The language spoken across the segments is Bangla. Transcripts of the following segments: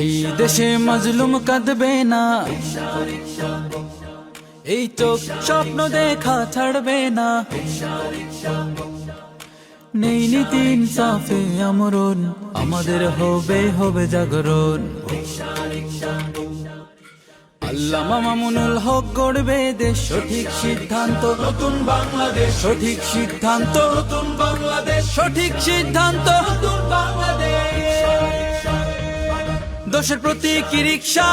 এই দেশে মাজলুম কাঁদবে না, এই চোখ স্বপ্ন দেখা ছাড়বে না। নেই নীতি ইনসাফে আমরণ, আমাদের হবে হবে জাগরণ। আল্লামা মামুনুল হক গড়বে দেশ, সঠিক সিদ্ধান্ত নতুন বাংলাদেশ, সঠিক সিদ্ধান্ত নতুন বাংলাদেশ, সঠিক সিদ্ধান্ত নতুন বাংলাদেশ। দেশের প্রতীক রিকশা,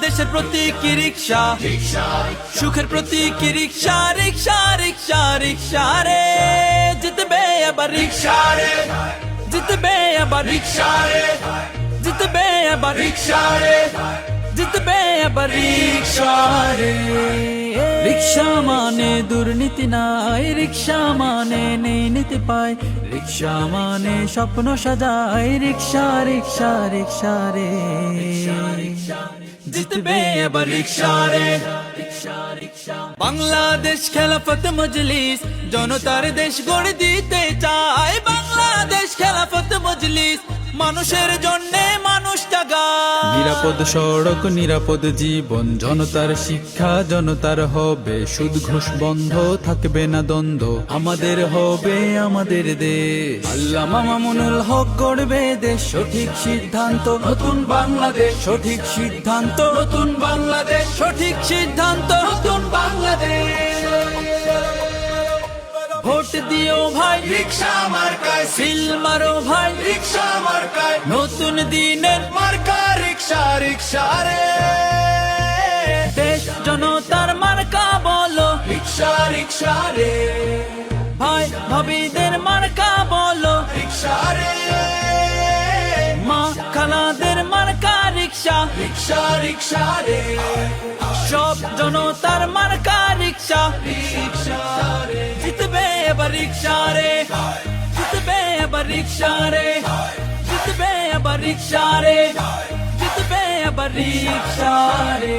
দেশের প্রতীক রিকশা, সুখের প্রতীক রিকশা, রিকশা রিকশা রিকশা রে জিতবে আবার রিকশা রে, জিতবে আবার রিকশা রে, জিতবে আবার রিকশা রে, জিতবে আবার রিকশা রে। রিকশা মানে দুর্নীতি নাই, রিকশা মানে নেই নীতি পায়, রিকশা মানে স্বপ্ন সাজায়, রিকশা রিকশা রিকশা রে জিতবে আবার রিকশা রে। বাংলাদেশ খেলাফত মজলিস জনতার দেশ গড়ে দিতে চায়, বাংলাদেশ খেলাফত মজলিস মানুষের জন্য মানুষ জাগায়। নিরাপদ সড়ক নিরাপদ জীবন, জনতার শিক্ষা জনতার হবে, সুদ ঘুষ বন্ধ থাকবে না দ্বন্দ্ব, আমাদের হবে আমাদের দেশ। আল্লামা মামুনুল হক গড়বে দেশ, সঠিক সিদ্ধান্ত নতুন বাংলাদেশ, সঠিক সিদ্ধান্ত নতুন বাংলাদেশ, সঠিক সিদ্ধান্ত নতুন বাংলাদেশ। ভোট দিও ভাই রিকশা মার্কায়, সিল মারো ভাই রিকশা মার্কায়, নতুন দিনের মার্কা রিকশা রিকশা রে। দেশ জনতার মার্কা বলো রিকশা রিকশা রে, ভাই ভাবিদের মার্কা বলো রিকশা রে, মা খালাদের মার্কা রিকশা রিকশা রিকশা রে, সব জনতার মার্কা রিকশা রিকশা রে। জিতবে এবার রিকশা রে, জিতবে এবার রিকশা রে, জিতবে এবার রিকশা রে, জিতবে এবার রিকশা রে।